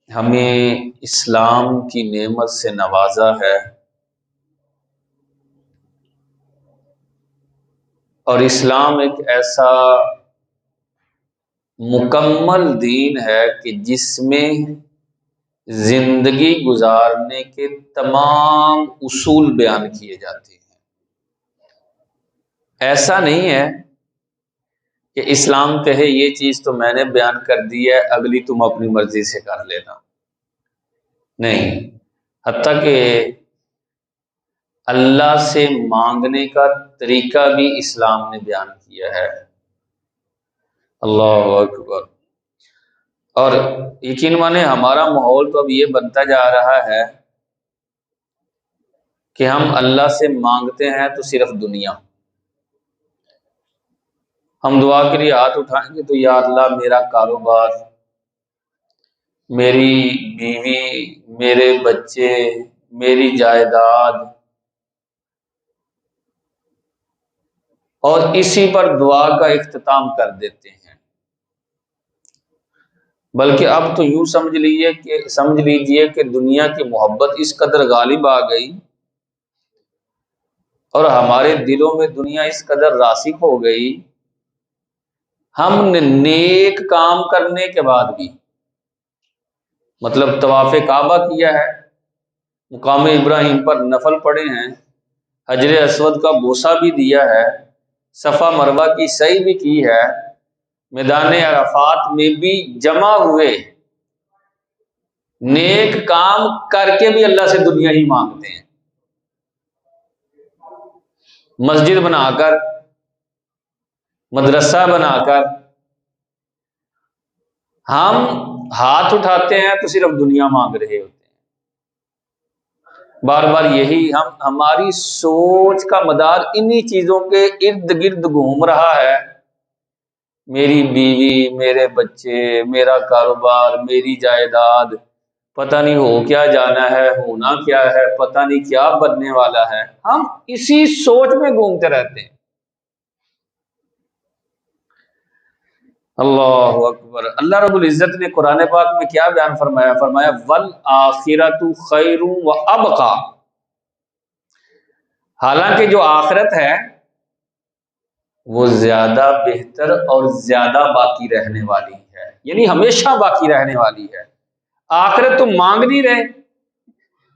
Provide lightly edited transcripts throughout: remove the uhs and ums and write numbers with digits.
ہمیں اسلام کی نعمت سے نوازا ہے، اور اسلام ایک ایسا مکمل دین ہے کہ جس میں زندگی گزارنے کے تمام اصول بیان کیے جاتے ہیں۔ ایسا نہیں ہے کہ اسلام کہے یہ چیز تو میں نے بیان کر دی ہے، اگلی تم اپنی مرضی سے کر لینا، نہیں، حتیٰ کہ اللہ سے مانگنے کا طریقہ بھی اسلام نے بیان کیا ہے۔ اللہ اکبر۔ اور یقین مانے ہمارا ماحول تو اب یہ بنتا جا رہا ہے کہ ہم اللہ سے مانگتے ہیں تو صرف دنیا، ہم دعا کے لیے ہاتھ اٹھائیں گے تو یا اللہ میرا کاروبار، میری بیوی، میرے بچے، میری جائیداد، اور اسی پر دعا کا اختتام کر دیتے ہیں۔ بلکہ اب تو یوں سمجھ لیجئے کہ دنیا کی محبت اس قدر غالب آ گئی اور ہمارے دلوں میں دنیا اس قدر راسخ ہو گئی، ہم نے نیک کام کرنے کے بعد بھی، مطلب طواف کعبہ کیا ہے، مقام ابراہیم پر نفل پڑھے ہیں، حجر اسود کا بوسہ بھی دیا ہے، صفا مروہ کی سعی بھی کی ہے، میدان عرفات میں بھی جمع ہوئے، نیک کام کر کے بھی اللہ سے دنیا ہی مانگتے ہیں۔ مسجد بنا کر، مدرسہ بنا کر ہم ہاتھ اٹھاتے ہیں تو صرف دنیا مانگ رہے ہوتے ہیں۔ بار بار یہی ہماری سوچ کا مدار انہی چیزوں کے ارد گرد گھوم رہا ہے، میری بیوی، میرے بچے، میرا کاروبار، میری جائیداد، پتہ نہیں ہو کیا جانا ہے، ہونا کیا ہے، پتہ نہیں کیا بننے والا ہے، ہم اسی سوچ میں گھومتے رہتے ہیں۔ اللہ اکبر۔ اللہ رب العزت نے قرآن پاک میں کیا بیان فرمایا؟ فرمایا وَالْآخِرَةُ خَيْرٌ وَأَبْقَىٰ، حالانکہ جو آخرت ہے وہ زیادہ بہتر اور زیادہ باقی رہنے والی ہے، یعنی ہمیشہ باقی رہنے والی ہے۔ آخرت تم مانگ نہیں رہے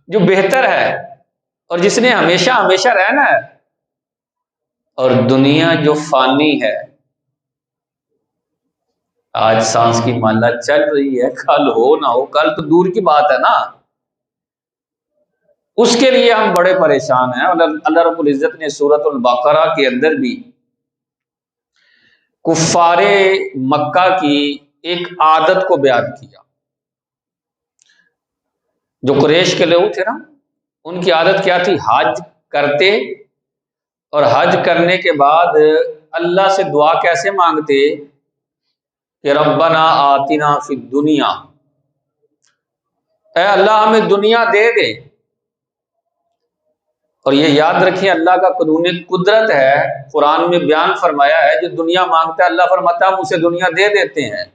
جو بہتر ہے اور جس نے ہمیشہ ہمیشہ رہنا ہے، اور دنیا جو فانی ہے، آج سانس کی مالا چل رہی ہے، کل ہو نہ ہو، کل تو دور کی بات ہے نا، اس کے لیے ہم بڑے پریشان ہیں۔ اللہ رب العزت نے سورۃ البقرہ کے اندر بھی کفار مکہ کی ایک عادت کو بیان کیا۔ جو قریش کے لوگ تھے نا، ان کی عادت کیا تھی؟ حج کرتے اور حج کرنے کے بعد اللہ سے دعا کیسے مانگتے کہ ربنا آتنا فی الدنیا، اے اللہ ہمیں دنیا دے دے۔ اور یہ یاد رکھیں اللہ کا قانون قدرت ہے، قرآن میں بیان فرمایا ہے جو دنیا مانگتا ہے اللہ فرماتا ہے ہم اسے دنیا دے دیتے ہیں۔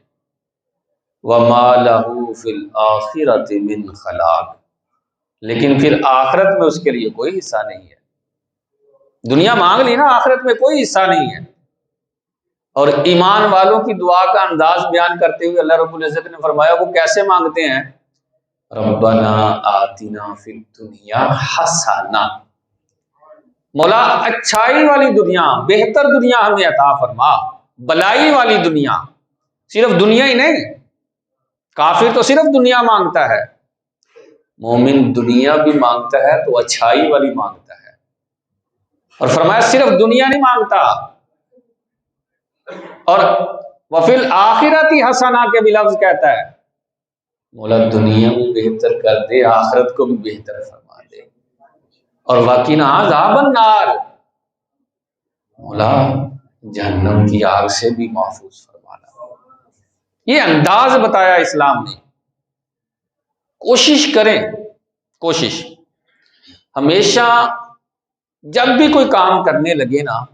وَمَا لَهُ فِي الْآخِرَةِ مِنْ خَلَاقٍ، لیکن پھر آخرت میں اس کے لیے کوئی حصہ نہیں ہے۔ دنیا مانگ لی نا، آخرت میں کوئی حصہ نہیں ہے۔ اور ایمان والوں کی دعا کا انداز بیان کرتے ہوئے اللہ رب العزت نے فرمایا وہ کیسے مانگتے ہیں؟ ربنا آتنا فی الدنیا حسنہ، مولا اچھائی والی دنیا، بہتر دنیا ہمیں عطا فرما، بلائی والی دنیا، صرف دنیا ہی نہیں، کافر تو صرف دنیا مانگتا ہے، مومن دنیا بھی مانگتا ہے تو اچھائی والی مانگتا ہے۔ اور فرمایا صرف دنیا نہیں مانگتا، اور وفی الآخرۃ حسنہ کے بھی لفظ کہتا ہے، مولا دنیا بھی بہتر کر دے، آخرت کو بھی بہتر فرما دے، اور وقنا عذاب النار، مولا جہنم کی آگ سے بھی محفوظ فرمانا۔ یہ انداز بتایا اسلام نے۔ کوشش کریں، کوشش ہمیشہ جب بھی کوئی کام کرنے لگے نا،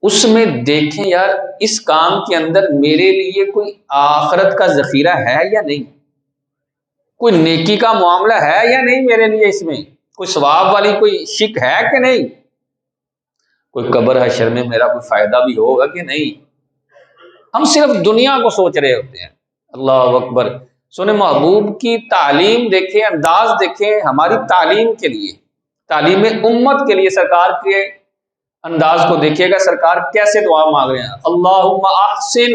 اس میں دیکھیں یار اس کام کے اندر میرے لیے کوئی آخرت کا ذخیرہ ہے یا نہیں۔ کوئی نیکی کا معاملہ ہے یا نہیں میرے لیے، اس میں کوئی ثواب والی کوئی شک ہے کہ نہیں، کوئی قبر حشر میں میرا کوئی فائدہ بھی ہوگا کہ نہیں. ہم صرف دنیا کو سوچ رہے ہوتے ہیں. اللہ اکبر. سنیں، محبوب کی تعلیم دیکھیں، انداز دیکھیں، ہماری تعلیم کے لیے، تعلیم امت کے لیے سرکار کے انداز کو دیکھیے گا. سرکار کیسے دعا مانگ رہے ہیں؟ اللہم احسن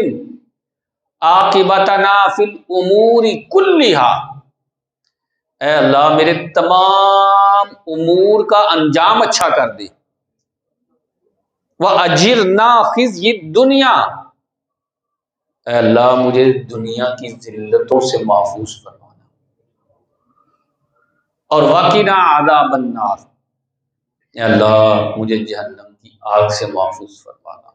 عاقبتنا فی الامور کلھا. اے اللہ میرے تمام امور کا انجام اچھا کر دے. وَأَجِرْنَا خِزْيِ الدُّنْيَا. اے اللہ مجھے دنیا کی ذلتوں سے محفوظ فرمانا. اور وَقِنَا عَذَابَ النَّارِ. اے اللہ مجھے جہنم کی آگ سے محفوظ فرمانا.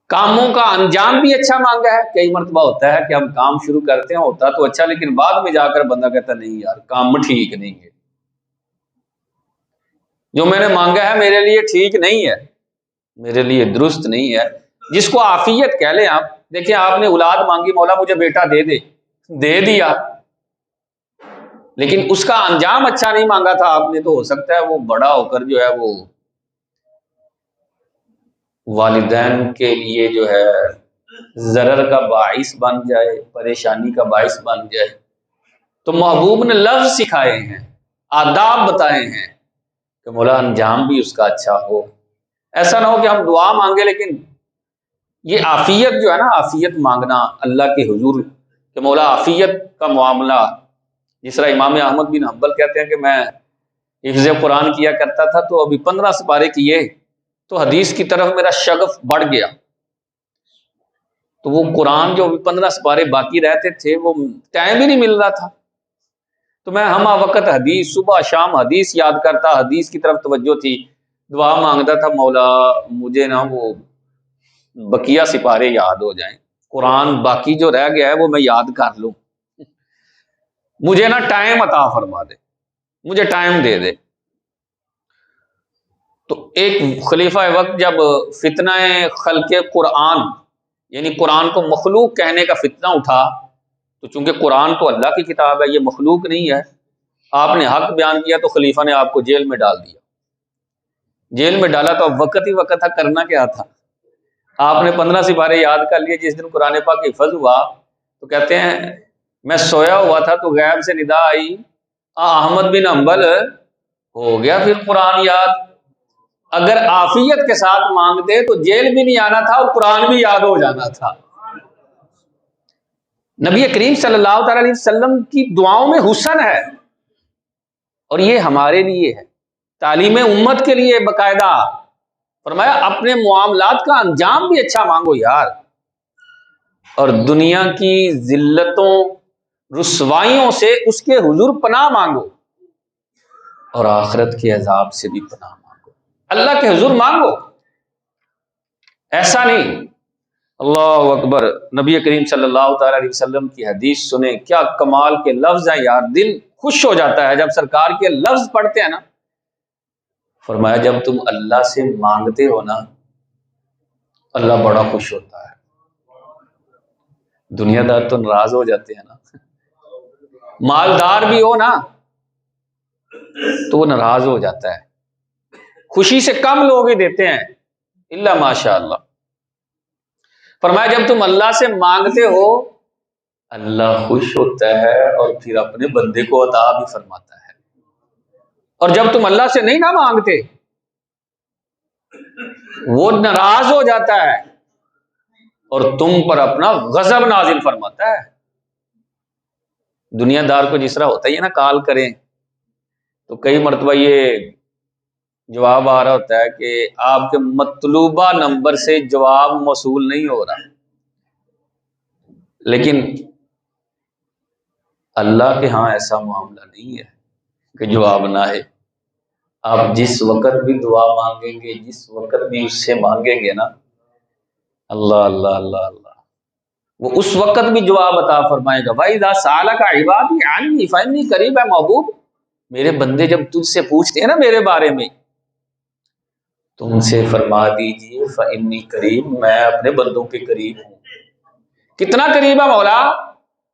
کاموں کا انجام بھی اچھا مانگا ہے. کئی مرتبہ ہوتا ہے کہ ہم کام شروع کرتے ہیں، ہوتا تو اچھا، لیکن بعد میں جا کر بندہ کہتا نہیں یار کام ٹھیک نہیں ہے، جو میں نے مانگا ہے میرے لیے ٹھیک نہیں ہے، میرے لیے درست نہیں ہے. جس کو عافیت کہہ لیں آپ. دیکھیں آپ نے اولاد مانگی، مولا مجھے بیٹا دے دے، دے دیا، لیکن اس کا انجام اچھا نہیں مانگا تھا آپ نے، تو ہو سکتا ہے وہ بڑا ہو کر جو ہے وہ والدین کے لیے جو ہے ضرر کا باعث بن جائے، پریشانی کا باعث بن جائے. تو محبوب نے لفظ سکھائے ہیں، آداب بتائے ہیں کہ مولا انجام بھی اس کا اچھا ہو. ایسا نہ ہو کہ ہم دعا مانگے لیکن یہ عافیت جو ہے نا، عافیت مانگنا اللہ کے حضور کہ مولا عافیت کا معاملہ. جس طرح امام احمد بن حنبل کہتے ہیں کہ میں حفظ قرآن کیا کرتا تھا، تو ابھی 15 سپارے کیے تو حدیث کی طرف میرا شغف بڑھ گیا. تو وہ قرآن جو 15 سپارے باقی رہتے تھے وہ ٹائم ہی نہیں مل رہا تھا، تو میں ہمہ وقت حدیث صبح شام حدیث یاد کرتا، حدیث کی طرف توجہ تھی، دعا مانگتا تھا مولا مجھے نا وہ بقیہ سپارے یاد ہو جائیں، قرآن باقی جو رہ گیا ہے وہ میں یاد کر لوں، مجھے نا ٹائم عطا فرما دے، مجھے ٹائم دے دے. تو ایک خلیفہ وقت جب فتنہ خلق قرآن یعنی قرآن کو مخلوق کہنے کا فتنہ اٹھا، تو چونکہ قرآن تو اللہ کی کتاب ہے، یہ مخلوق نہیں ہے، آپ نے حق بیان کیا تو خلیفہ نے آپ کو جیل میں ڈال دیا. جیل میں ڈالا تو اب وقت ہی وقت تھا، کرنا کیا تھا؟ آپ نے 15 سپارے یاد کر لیے. جس دن قرآن پاک حفظ ہوا تو کہتے ہیں میں سویا ہوا تھا تو غیب سے ندا آئی احمد بن حنبل ہو گیا پھر قرآن یاد. اگر عافیت کے ساتھ مانگتے تو جیل بھی نہیں آنا تھا اور قرآن بھی یاد ہو جانا تھا. نبی کریم صلی اللہ تعالی علیہ وسلم کی دعاؤں میں حسن ہے، اور یہ ہمارے لیے ہے، تعلیم امت کے لیے. باقاعدہ فرمایا اپنے معاملات کا انجام بھی اچھا مانگو یار، اور دنیا کی ذلتوں رسوائیوں سے اس کے حضور پناہ مانگو، اور آخرت کے عذاب سے بھی پناہ مانگو. اللہ کے حضور مانگو، ایسا نہیں. اللہ اکبر. نبی کریم صلی اللہ تعالی علیہ وسلم کی حدیث سنیں، کیا کمال کے لفظ ہیں یار، دل خوش ہو جاتا ہے جب سرکار کے لفظ پڑھتے ہیں نا. فرمایا جب تم اللہ سے مانگتے ہو نا اللہ بڑا خوش ہوتا ہے. دنیا دار تو ناراض ہو جاتے ہیں نا، مالدار بھی ہو نا تو وہ ناراض ہو جاتا ہے، خوشی سے کم لوگ ہی دیتے ہیں الا ماشاء اللہ. فرمایا جب تم اللہ سے مانگتے ہو اللہ خوش ہوتا ہے اور پھر اپنے بندے کو عطا بھی فرماتا ہے، اور جب تم اللہ سے نہیں نہ مانگتے وہ ناراض ہو جاتا ہے اور تم پر اپنا غضب نازل فرماتا ہے. دنیا دار کو جس طرح ہوتا ہی ہے نا، کال کریں تو کئی مرتبہ یہ جواب آ رہا ہوتا ہے کہ آپ کے مطلوبہ نمبر سے جواب موصول نہیں ہو رہا، لیکن اللہ کے ہاں ایسا معاملہ نہیں ہے کہ جواب نہ ہے. آپ جس وقت بھی دعا مانگیں گے، جس وقت بھی اس سے مانگیں گے نا، اللہ اللہ اللہ اللہ وہ اس وقت بھی جواب عطا فرمائے گا. وَإِذَا سَأَلَكَ عِبَادِي عَنِّي فَإِنِّي قَرِيبٌ. ہے محبوب میرے بندے جب تجھ سے پوچھتے ہیں نا میرے بارے میں، تم سے فرما دیجئے فَإِنِّي قَرِيبٌ، میں اپنے بندوں کے قریب ہوں. کتنا قریب ہے مولا؟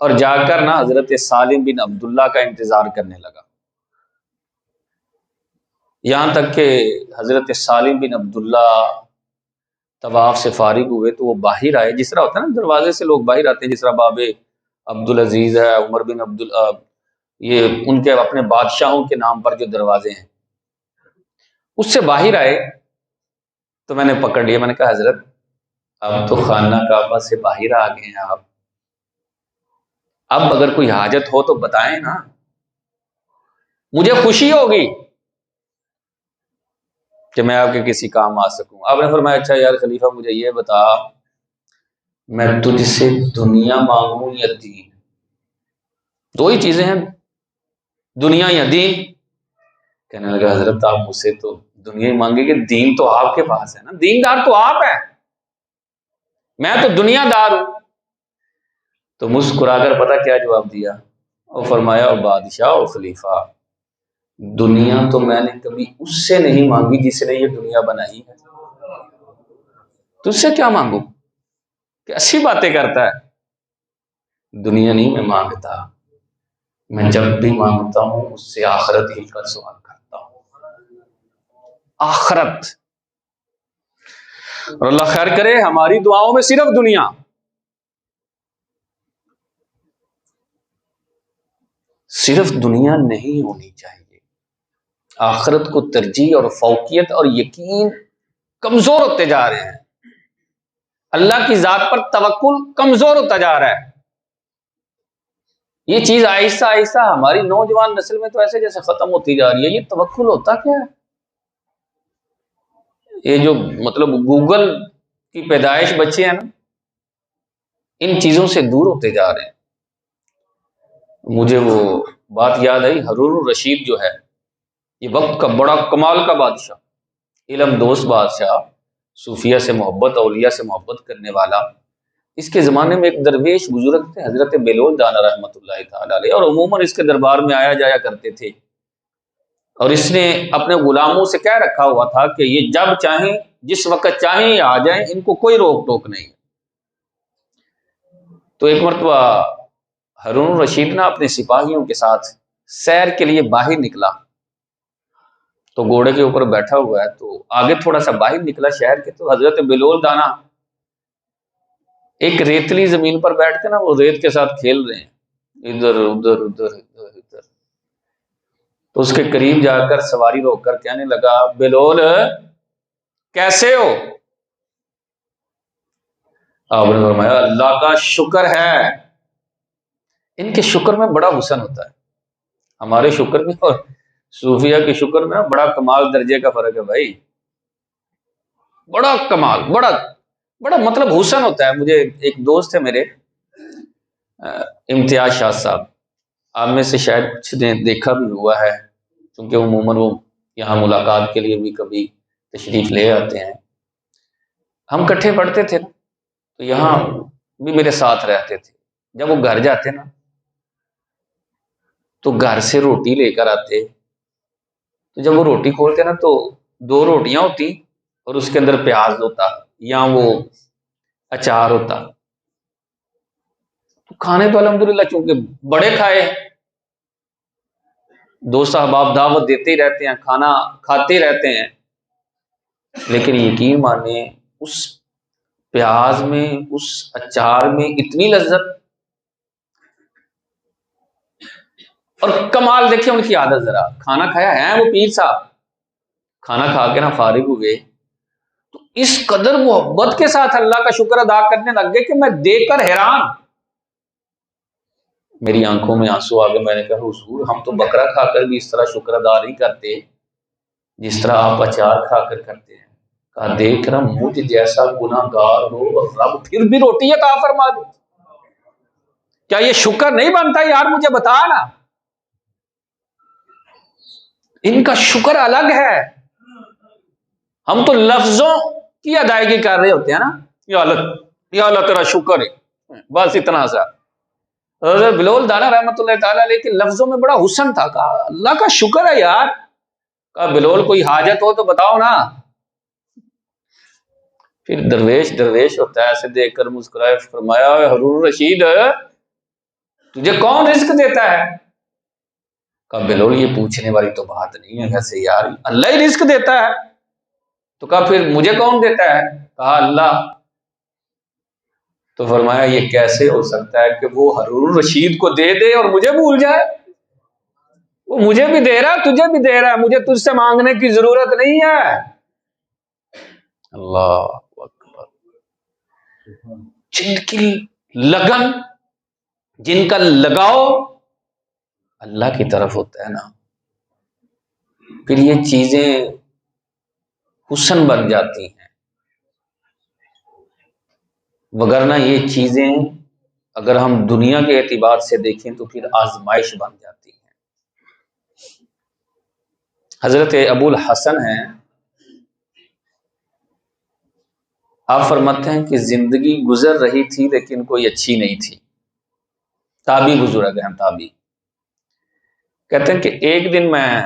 اور جا کر نا حضرت سالم بن عبداللہ کا انتظار کرنے لگا، یہاں تک کہ حضرت سالم بن عبداللہ طواف سے فارغ ہوئے تو وہ باہر آئے، جس طرح ہوتا ہے نا دروازے سے لوگ باہر آتے ہیں، جس طرح باب عبدالعزیز ہے، عمر بن یہ ان کے اپنے بادشاہوں کے نام پر جو دروازے ہیں، اس سے باہر آئے تو میں نے پکڑ لیا، میں نے کہا حضرت اب تو خانہ کعبہ سے باہر آ گئے ہیں آپ، اب اگر کوئی حاجت ہو تو بتائیں نا، مجھے خوشی ہوگی کہ میں آپ کے کسی کام آ سکوں۔ آپ نے فرمایا اچھا یار خلیفہ مجھے یہ بتا، میں تجھ سے دنیا مانگوں یا دین؟ دو ہی چیزیں ہیں، دنیا یا دین۔ کہنے لگا حضرت آپ مجھ سے تو دنیا ہی مانگے گے، دین تو آپ کے پاس ہے نا، دیندار تو آپ ہیں، میں تو دنیا دار ہوں۔ تو مسکرا کر پتہ کیا جواب دیا، اور فرمایا اور بادشاہ اور خلیفہ، دنیا تو میں نے کبھی اس سے نہیں مانگی جس نے یہ دنیا بنائی ہے، تجھ سے کیا مانگوں؟ کیسی باتیں کرتا ہے، دنیا نہیں میں مانگتا، میں جب بھی مانگتا ہوں اس سے آخرت ہی کا سوال کرتا ہوں، آخرت۔ اور اللہ خیر کرے ہماری دعاؤں میں صرف دنیا، صرف دنیا نہیں ہونی چاہیے، آخرت کو ترجیح اور فوقیت اور یقین کمزور ہوتے جا رہے ہیں، اللہ کی ذات پر توکل کمزور ہوتا جا رہا ہے، یہ چیز آہستہ آہستہ ہماری نوجوان نسل میں تو ایسے جیسے ختم ہوتی جا رہی ہے۔ یہ توکل ہوتا کیا ہے؟ یہ جو مطلب گوگل کی پیدائش بچے ہیں نا، ان چیزوں سے دور ہوتے جا رہے ہیں۔ مجھے وہ بات یاد آئی، ہارون الرشید جو ہے یہ وقت کا بڑا کمال کا بادشاہ، علم دوست بادشاہ، صوفیہ سے محبت، اولیاء سے محبت کرنے والا، اس کے زمانے میں ایک درویش بزرگ تھے حضرت بلول دانا رحمۃ اللہ تعالی علیہ، اور عموماً اس کے دربار میں آیا جایا کرتے تھے، اور اس نے اپنے غلاموں سے کہہ رکھا ہوا تھا کہ یہ جب چاہیں جس وقت چاہیں یہ آ جائیں، ان کو کوئی روک ٹوک نہیں۔ تو ایک مرتبہ ہارون الرشید نا اپنے سپاہیوں کے ساتھ سیر کے لیے باہر نکلا، تو گھوڑے کے اوپر بیٹھا ہوا ہے، تو آگے تھوڑا سا باہر نکلا شہر کے، تو حضرت بلول دانا ایک ریتلی زمین پر بیٹھ کے نا وہ ریت کے ساتھ کھیل رہے ہیں، ادھر ادھر ادھر ادھر ادھر۔ تو اس کے قریب جا کر سواری روک کر کہنے لگا، بلول کیسے ہو؟ آپ نے فرمایا اللہ کا شکر ہے۔ ان کے شکر میں بڑا حسن ہوتا ہے، ہمارے شکر میں اور صوفیہ کے شکر میں بڑا کمال درجے کا فرق ہے بھائی، بڑا کمال، بڑا مطلب حسن ہوتا ہے۔ مجھے ایک دوست ہے میرے، امتیاز شاہ صاحب، آپ میں سے شاید کچھ نے دیکھا بھی ہوا ہے، کیونکہ عموماً وہ یہاں ملاقات کے لیے بھی کبھی تشریف لے آتے ہیں، ہم کٹھے پڑھتے تھے نا، تو یہاں بھی میرے ساتھ رہتے تھے۔ جب وہ گھر جاتے نا تو گھر سے روٹی لے کر آتے، تو جب وہ روٹی کھولتے نا تو دو روٹیاں ہوتی اور اس کے اندر پیاز ہوتا یا وہ اچار ہوتا، تو کھانے تو الحمدللہ چونکہ بڑے کھائے، دوست احباب دعوت دیتے ہی رہتے ہیں، کھانا کھاتے رہتے ہیں، لیکن یقین مانے اس پیاز میں، اس اچار میں اتنی لذت، اور کمال دیکھیں ان کی عادت، ذرا کھانا کھایا ہے وہ پیر صاحب، کھانا کھا کے نا فارغ ہوئے تو اس قدر محبت کے ساتھ اللہ کا شکر ادا کرنے لگ گئے کہ میں دیکھ کر حیران، میری آنکھوں میں آنسو آ گئے۔ میں نے کہا حضور ہم تو بکرا کھا کر بھی اس طرح شکر ادا نہیں کرتے جس طرح آپ اچار کھا کر کرتے ہیں۔ کہا دیکھ رہا مجھ جیسا گناہ گار ہو اور رب پھر بھی روٹی عطا فرما دے، کیا یہ شکر نہیں بنتا یار؟ مجھے بتا نا، ان کا شکر الگ ہے، ہم تو لفظوں کی ادائیگی کر رہے ہوتے ہیں نا، یا اللہ تیرا شکر ہے، بس اتنا سا۔ حضرت بلول دانا رحمۃ اللہ تعالی علیہ کے لفظوں میں بڑا حسن تھا، کہا اللہ کا شکر ہے یار۔ کہا بلول کوئی حاجت ہو تو بتاؤ نا۔ پھر درویش ہوتا ہے، ایسے دیکھ کر مسکرائے، فرمایا ہارون رشید تجھے کون رزق دیتا ہے؟ کہا بلول یہ پوچھنے والی تو بات نہیں ہے، ویسے یار اللہ ہی رزق دیتا ہے، تو کہا پھر مجھے کون دیتا ہے؟ کہا اللہ۔ تو فرمایا یہ کیسے ہو سکتا ہے کہ وہ ہارون رشید کو دے دے اور مجھے بھول جائے؟ وہ مجھے بھی دے رہا ہے، تجھے بھی دے رہا ہے، مجھے تجھ سے مانگنے کی ضرورت نہیں ہے۔ اللہ اکبر۔ جن کی لگن، جن کا لگاؤ اللہ کی طرف ہوتا ہے نا، پھر یہ چیزیں حسن بن جاتی ہیں، وگرنہ یہ چیزیں اگر ہم دنیا کے اعتبار سے دیکھیں تو پھر آزمائش بن جاتی ہیں۔ حضرت ابو الحسن ہیں، آپ فرماتے ہیں کہ زندگی گزر رہی تھی لیکن کوئی اچھی نہیں تھی۔ تابعی بزرگ ہیں، تابعی کہتے ہیں کہ ایک دن میں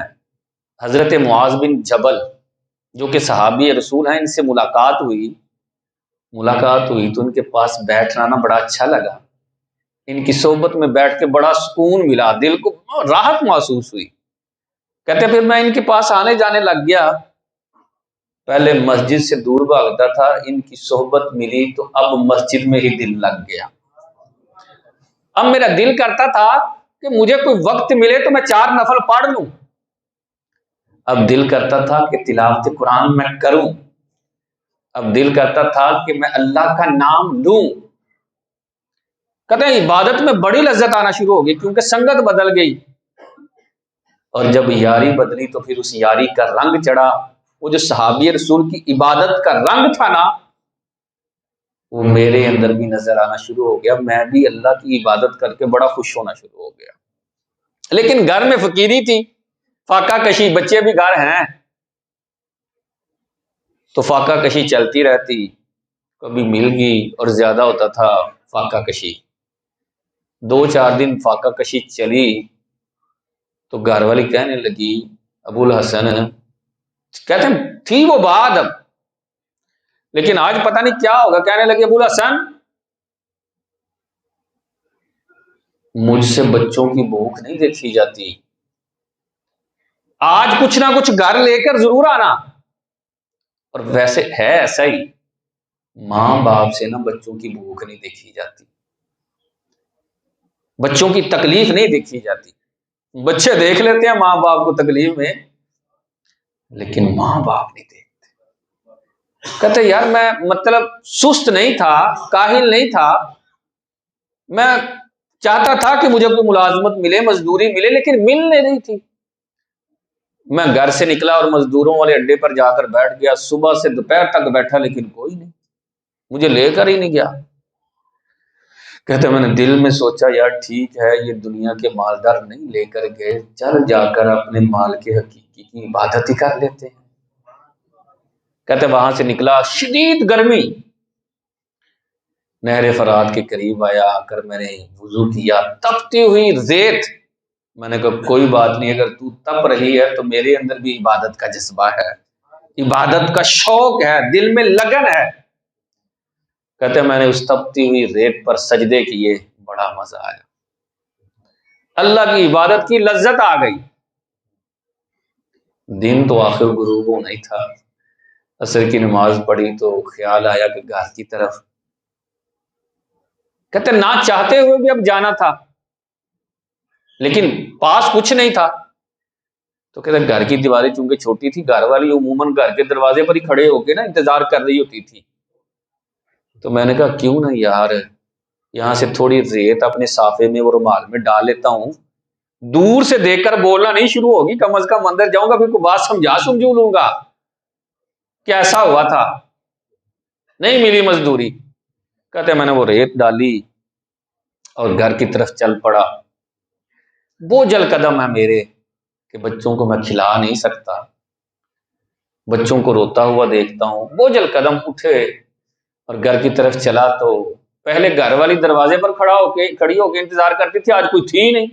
حضرت معاذ بن جبل جو کہ صحابی رسول ہیں، ان سے ملاقات ہوئی تو ان کے پاس بیٹھنا نا بڑا اچھا لگا، ان کی صحبت میں بیٹھ کے بڑا سکون ملا، دل کو راحت محسوس ہوئی۔ کہتے پھر میں ان کے پاس آنے جانے لگ گیا، پہلے مسجد سے دور بھاگتا تھا، ان کی صحبت ملی تو اب مسجد میں ہی دل لگ گیا۔ اب میرا دل کرتا تھا کہ مجھے کوئی وقت ملے تو میں 4 نفل پڑھ لوں، اب دل کرتا تھا کہ تلاوت قرآن میں کروں، اب دل کرتا تھا کہ میں اللہ کا نام لوں۔ کہتے ہیں عبادت میں بڑی لذت آنا شروع ہو گئی کیونکہ سنگت بدل گئی، اور جب یاری بدلی تو پھر اس یاری کا رنگ چڑھا۔ وہ جو صحابی رسول کی عبادت کا رنگ تھا نا، وہ میرے اندر بھی نظر آنا شروع ہو گیا، میں بھی اللہ کی عبادت کر کے بڑا خوش ہونا شروع ہو گیا۔ لیکن گھر میں فقیری تھی، فاقہ کشی، بچے بھی گھر ہیں تو فاقہ کشی چلتی رہتی، کبھی مل گئی اور زیادہ ہوتا تھا فاقہ کشی۔ 2-4 دن فاقہ کشی چلی تو گھر والی کہنے لگی ابو الحسن، کہتے ہیں تھی وہ بات اب، لیکن آج پتہ نہیں کیا ہوگا، کہنے لگی ابو الحسن مجھ سے بچوں کی بھوک نہیں دیکھی جاتی، آج کچھ نہ کچھ گھر لے کر ضرور آنا۔ اور ویسے ہے ایسا ہی، ماں باپ سے نا بچوں کی بھوک نہیں دیکھی جاتی، بچوں کی تکلیف نہیں دیکھی جاتی۔ بچے دیکھ لیتے ہیں ماں باپ کو تکلیف میں، لیکن ماں باپ نہیں دیکھتے۔ کہتے یار میں مطلب سست نہیں تھا، کاہل نہیں تھا، میں چاہتا تھا کہ مجھے کوئی ملازمت ملے، مزدوری ملے، لیکن مل نہیں رہی تھی۔ میں گھر سے نکلا اور مزدوروں والے اڈے پر جا کر بیٹھ گیا، صبح سے دوپہر تک بیٹھا لیکن کوئی نہیں مجھے لے کر ہی نہیں گیا۔ کہتے میں نے دل میں سوچا یار ٹھیک ہے، یہ دنیا کے مالدار نہیں لے کر گئے، چل جا کر اپنے مال کے حقیقی کی عبادت ہی کر لیتے ہیں۔ کہتے وہاں سے نکلا، شدید گرمی، نہر فرات کے قریب آیا، آ کر میں نے وضو کیا، تپتی ہوئی ریت، میں نے کہا کوئی بات نہیں، اگر تو تپ رہی ہے تو میرے اندر بھی عبادت کا جذبہ ہے، عبادت کا شوق ہے، دل میں لگن ہے۔ کہتے ہیں میں نے اس تپتی ہوئی ریت پر سجدے کیے، بڑا مزہ آیا، اللہ کی عبادت کی لذت آ گئی۔ دن تو آخر غروب ہونا ہی تھا، عصر کی نماز پڑھی تو خیال آیا کہ گھر کی طرف، کہتے نہ چاہتے ہوئے بھی اب جانا تھا لیکن پاس کچھ نہیں تھا، تو کہتے گھر کی دیواریں چونکہ چھوٹی تھی، گھر والی عموماً گھر کے دروازے پر ہی کھڑے ہو کے نا انتظار کر رہی ہوتی تھی، تو میں نے کہا کیوں نہ یار یہاں سے تھوڑی ریت اپنے صافے میں اور رومال میں ڈال لیتا ہوں، دور سے دیکھ کر بولنا نہیں شروع ہوگی، کم از کم اندر جاؤں گا پھر کوئی بات سمجھو لوں گا۔ کیسا ہوا تھا، نہیں ملی مزدوری، کہتے میں نے وہ ریت ڈالی اور گھر کی طرف چل پڑا۔ بوجھل قدم ہے میرے کہ بچوں کو میں کھلا نہیں سکتا، بچوں کو روتا ہوا دیکھتا ہوں، بوجھل قدم اٹھے اور گھر کی طرف چلا تو پہلے گھر والی دروازے پر کھڑی ہو کے انتظار کرتی تھی، آج کوئی تھی نہیں۔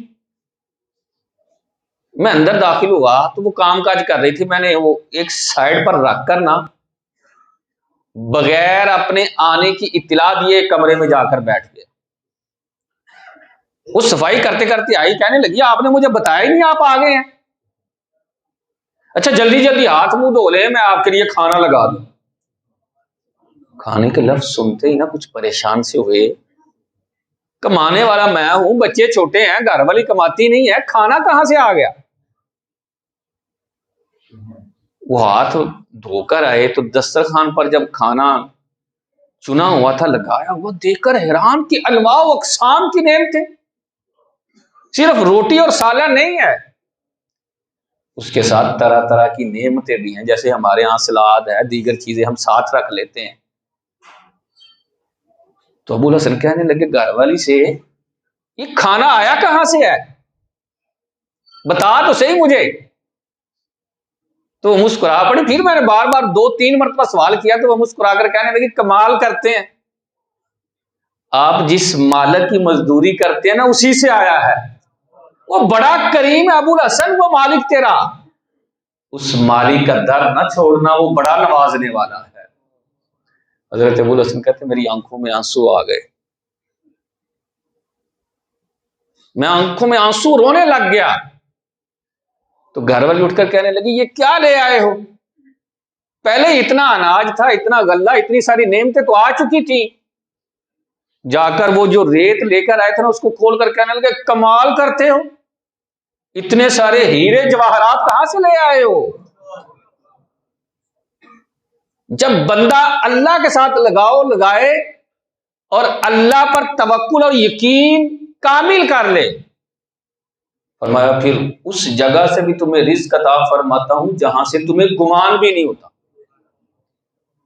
میں اندر داخل ہوا تو وہ کام کاج کر رہی تھی، میں نے وہ ایک سائڈ پر رکھ کر نا بغیر اپنے آنے کی اطلاع دیے کمرے میں جا کر بیٹھ گیا۔ وہ صفائی کرتے کرتے آئی، کہنے لگی آپ نے مجھے بتایا ہی نہیں آپ آ گئے ہیں، اچھا جلدی جلدی ہاتھ منہ دھو لیں میں آپ کے لیے کھانا لگا دوں۔ کھانے کے لفظ سنتے ہی نا کچھ پریشان سے ہوئے، کمانے والا میں ہوں، بچے چھوٹے ہیں، گھر والی کماتی نہیں ہے، کھانا کہاں سے آ گیا؟ وہ ہاتھ دھو کر آئے تو دسترخوان پر جب کھانا چنا ہوا تھا، لگایا ہوا، دیکھ کر حیران کہ انواع و اقسام کی نعمتیں، صرف روٹی اور سالن نہیں ہے، اس کے ساتھ طرح طرح کی نعمتیں بھی ہیں، جیسے ہمارے ہاں سلاد ہے، دیگر چیزیں ہم ساتھ رکھ لیتے ہیں۔ تو ابو الحسن کہنے لگے گھر والی سے، یہ کھانا آیا کہاں سے ہے، بتا تو صحیح مجھے۔ تو وہ مسکرا پڑی، پھر میں نے بار بار 2-3 مرتبہ سوال کیا تو وہ مسکرا کر کہنے لگی کمال کرتے ہیں، آپ جس مالک کی مزدوری کرتے ہیں نا اسی سے آیا ہے، وہ بڑا کریم ہے ابو الحسن، وہ مالک تیرا، اس مالک کا در نہ چھوڑنا، وہ بڑا نوازنے والا ہے۔ حضرت ابو الحسن کہتے میری آنکھوں میں آنسو آ گئے، میں آنکھوں میں آنسو رونے لگ گیا۔ تو گھر والی اٹھ کر کہنے لگی یہ کیا لے آئے ہو، پہلے اتنا اناج تھا، اتنا غلہ، اتنی ساری نعمتیں تو آ چکی تھی، جا کر وہ جو ریت لے کر آئے تھے نا اس کو کھول کر کہنے لگے کمال کرتے ہو، اتنے سارے ہیرے جواہرات کہاں سے لے آئے ہو۔ جب بندہ اللہ کے ساتھ لگاؤ لگائے اور اللہ پر توکل اور یقین کامل کر لے، فرمایا پھر اس جگہ سے بھی تمہیں رزق عطا فرماتا ہوں جہاں سے تمہیں گمان بھی نہیں ہوتا۔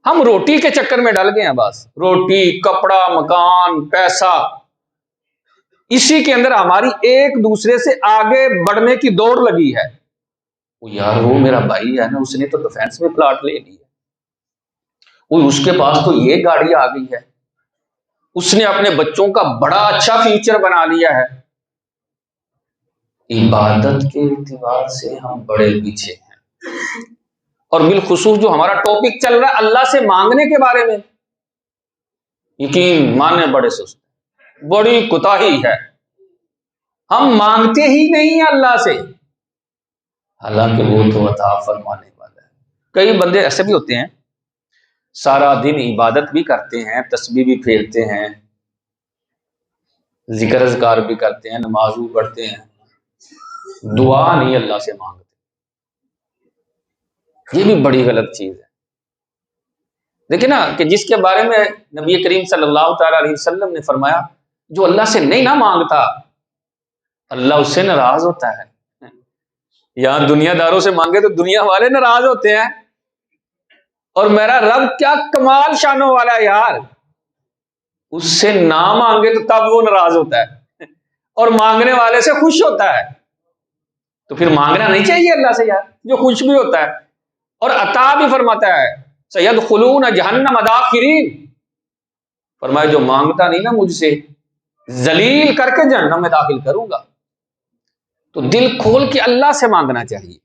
ہم روٹی کے چکر میں ڈل گئے ہیں، بس روٹی، کپڑا، مکان، پیسہ، اسی کے اندر ہماری ایک دوسرے سے آگے بڑھنے کی دوڑ لگی ہے۔ وہ یار وہ میرا بھائی ہے نا، اس نے تو ڈیفینس میں پلاٹ لے لی ہے، وہ اس کے پاس تو یہ گاڑی آ گئی ہے، اس نے اپنے بچوں کا بڑا اچھا فیوچر بنا لیا ہے۔ عبادت کے اعتبار سے ہم بڑے پیچھے ہیں، اور بالخصوص جو ہمارا ٹاپک چل رہا ہے اللہ سے مانگنے کے بارے میں، یقین ماننے بڑے سست، بڑی کوتاہی ہے، ہم مانگتے ہی نہیں ہیں اللہ سے، حالانکہ وہ تو عطا فرمانے والا ہے۔ کئی بندے ایسے بھی ہوتے ہیں سارا دن عبادت بھی کرتے ہیں، تسبیح بھی پھیرتے ہیں، ذکر اذکار بھی کرتے ہیں، نماز بھی پڑھتے ہیں، دعا نہیں اللہ سے مانگتے، یہ بھی بڑی غلط چیز ہے۔ دیکھیں نا کہ جس کے بارے میں نبی کریم صلی اللہ تعالی علیہ وسلم نے فرمایا جو اللہ سے نہیں نہ مانگتا اللہ اس سے ناراض ہوتا ہے۔ یہاں دنیا داروں سے مانگے تو دنیا والے ناراض ہوتے ہیں، اور میرا رب کیا کمال شانوں والا ہے یار، اس سے نہ مانگے تو تب وہ ناراض ہوتا ہے اور مانگنے والے سے خوش ہوتا ہے۔ تو پھر مانگنا نہیں چاہیے اللہ سے یار، جو خوش بھی ہوتا ہے اور عطا بھی فرماتا ہے۔ سیدخلون جہنم داخرین، فرمایا جو مانگتا نہیں نا مجھ سے ذلیل کر کے جہنم میں داخل کروں گا۔ تو دل کھول کے اللہ سے مانگنا چاہیے۔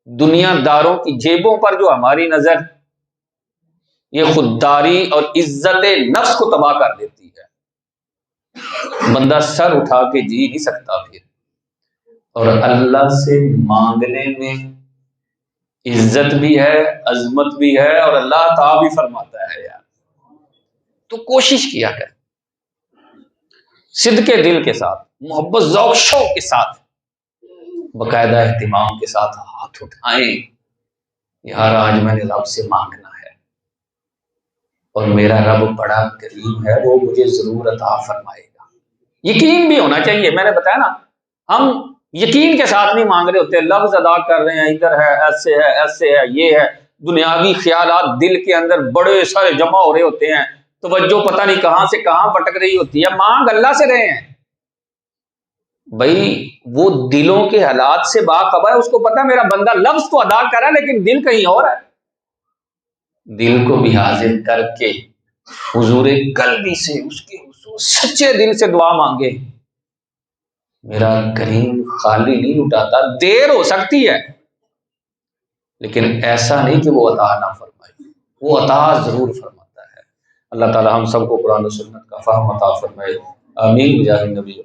دنیا داروں کی جیبوں پر جو ہماری نظر، یہ خودداری اور عزت نفس کو تباہ کر دیتی ہے، بندہ سر اٹھا کے جی نہیں سکتا پھر، اور اللہ سے مانگنے میں عزت بھی ہے، عظمت بھی ہے، اور اللہ تعالی بھی فرماتا ہے یار، تو کوشش کیا کر صدق دل کے ساتھ، محبت ذوق شوق کے ساتھ، باقاعدہ اہتمام کے ساتھ ہاتھ اٹھائیں، یار آج میں نے رب سے مانگنا ہے اور میرا رب بڑا کریم ہے، وہ مجھے ضرور عطا فرمائے گا۔ یقین بھی ہونا چاہیے، میں نے بتایا نا ہم یقین کے ساتھ نہیں مانگ رہے ہوتے، لفظ ادا کر رہے ہیں، ادھر ہے، ایسے ہے، ایسے ہے، یہ ہے، دنیاوی خیالات دل کے اندر بڑے سارے جمع ہو رہے ہوتے ہیں، توجہ پتہ نہیں کہاں سے کہاں بھٹک رہی ہوتی ہے، مانگ اللہ سے رہے ہیں۔ بھائی وہ دلوں کے حالات سے باخبر ہے، اس کو پتا میرا بندہ لفظ تو ادا کرا لیکن دل کہیں اور ہے، دل کو بھی حاضر کر کے حضور قلبی سے اس کے حضور سچے دل سے دعا مانگے، میرا کریم خالی نہیں اٹھاتا، دیر ہو سکتی ہے لیکن ایسا نہیں کہ وہ عطا نہ فرمائے، وہ عطا ضرور فرماتا ہے۔ اللہ تعالی ہم سب کو قرآن و سنت کا فہم عطا فرمائے، آمین بجاہ النبی۔